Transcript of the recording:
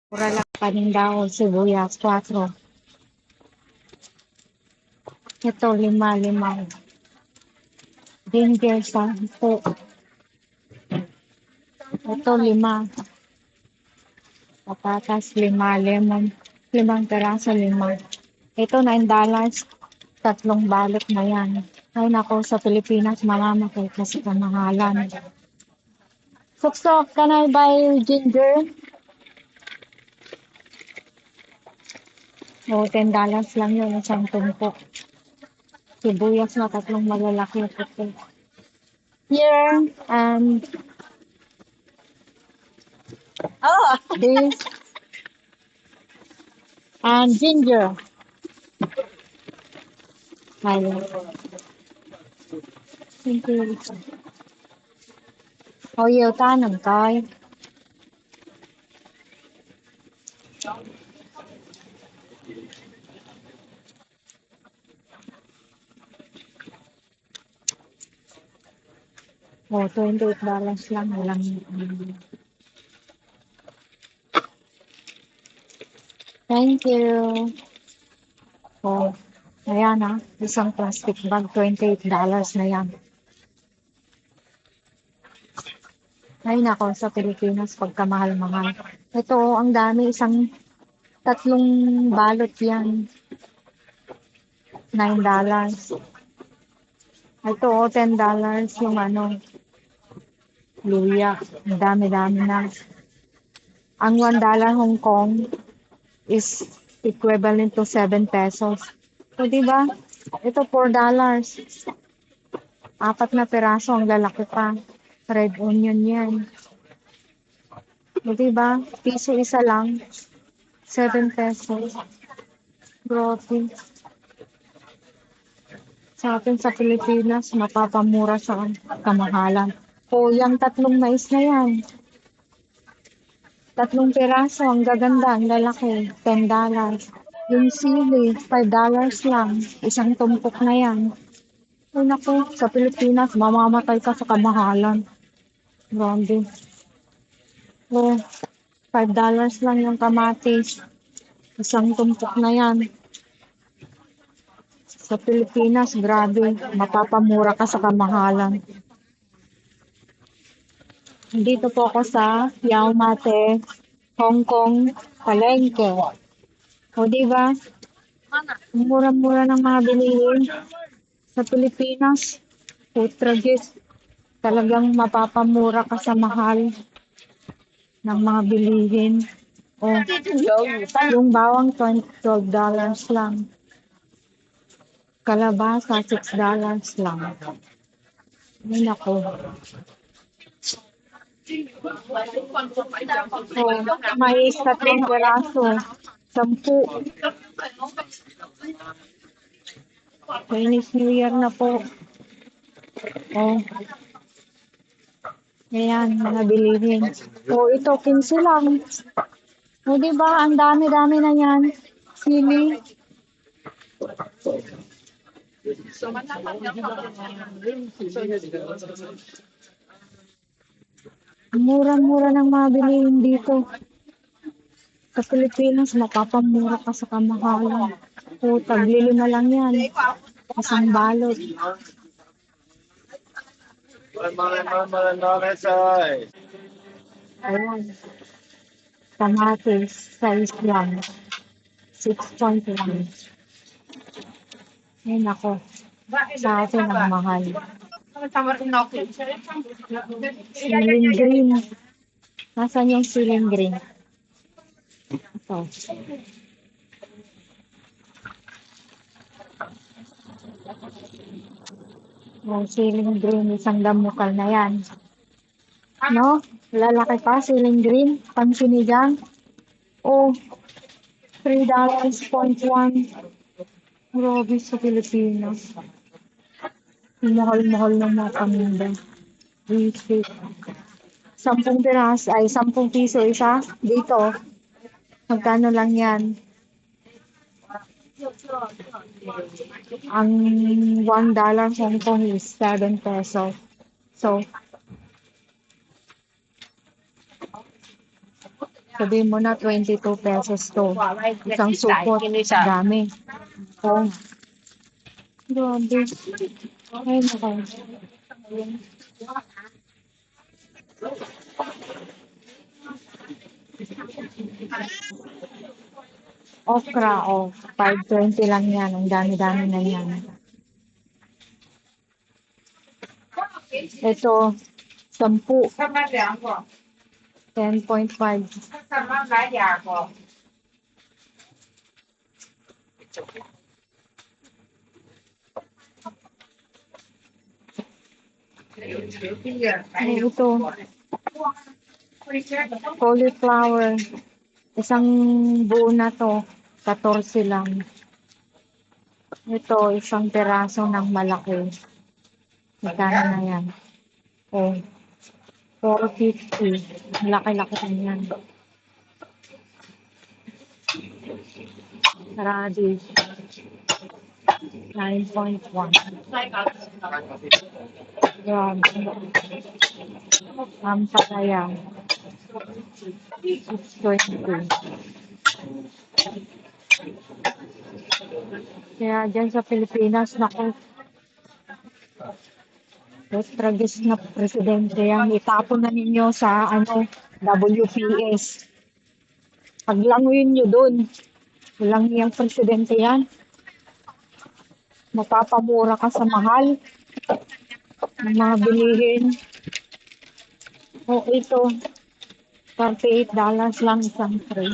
Mura lang paninda ko, sibuyas, 4. Ito, 5, 5. Ginger, 10. Ito, 5. Patatas, 5. Lemon, 5 peraso, 5. Ito, $9. Tatlong balot na yan. Ay, nako, sa Pilipinas, mamamatay kasi kamahalan. Suksok, can I buy ginger? O, $10 lang yun, isang tumpok. Sibuyas na tatlong malalaki. Puti. Here, and this, and ginger. Ayun. Thank you. Có yêu ta nằm coi. Oh, $28 lang. Walang, thank you. Oh, ayan ah. Isang plastic bag, $28 na yan. Ay nako, sa Pilipinas, pagkamahal-mahal. Ito, oh, ang dami. Tatlong balot yan. $9. Ito, oh, $10 yung ano, luya. Ang dami-dami na. Ang $1 Hong Kong is equivalent to 7 pesos. So, di ba? Ito, $4. 4 na peraso, ang lalaki pa. Red onion yan. O, di ba? Piso isa lang. 7 pesos. Grabe. Sa atin sa Pilipinas, mapapamura sa kamahalan. O, yung tatlong mais na yan. 3 peraso, ang gaganda, ang lalaki. $10. Yung sili, $5 lang. Isang tumpok na yan. Ay naku, sa Pilipinas, mamamatay ka sa kamahalan. Grabe. Oh, $5 lang yung kamatis. Isang tumpok na yan. Sa Pilipinas, grabe. Mapapamura ka sa kamahalan. Dito po ako sa Yau Ma Tei, Hong Kong, Palengke. O, di ba? Ang mura-mura ng mga bilihin. Sa Pilipinas, putragis. Talagang mapapamura ka sa mahal ng mga bilihin. O, yung bawang $12 lang. Kalabasa, $6 lang. Ay, nako. O, mais, 3 peraso. 10. Chinese New Year na po. O, ayan, mga bilihin. O, ito, 15 lang. O, diba? Ang dami-dami na yan. Sili. Ang mura-mura ng mga bilihin dito. Sa Pilipinas, mapapamura ka sa kamahalan. O, taglili na lang yan. Isang balot. Ayan. Kamatis, size lang. 6.1. Ay, nako. Sa atin ang mahal. Siling green. Nasaan yung siling green? Ito. Yung siling green, isang damukal na yan. No? Lalaki pa, siling green. Pansinigang. Oh, $3.1. Grabe sa Pilipinas. Mahal-mahal ng mga paninda. Visit. 10 peraso, ay 10 piso isa. Dito, magkano lang yan? Ang $1 Hong Kong is 7 pesos. So, Sabihin mo na 22 pesos to. Isang supot. Dami. Oh, grabe. Ay, naka. Okra, oh. 5.20 lang yan. Ang dami-dami na yan. Ito, 10. 10.5. Ito, cauliflower. Isang buo na to. 14 lang. Ito, isang peraso ng malaki. Magkano na yan? Oh, 4.50. Laki-laki na yan. Radish. 9.1. Grabe. Ampalaya. 6.20. Kaya dyan sa Pilipinas, naku, Tragis na presidente yan. Itapon na ninyo sa WPS. Paglanguyin nyo dun. Walang yung presidente yan. Mapapamura ka sa mahal ng mga bilihin. O ito, $38 lang isang tray.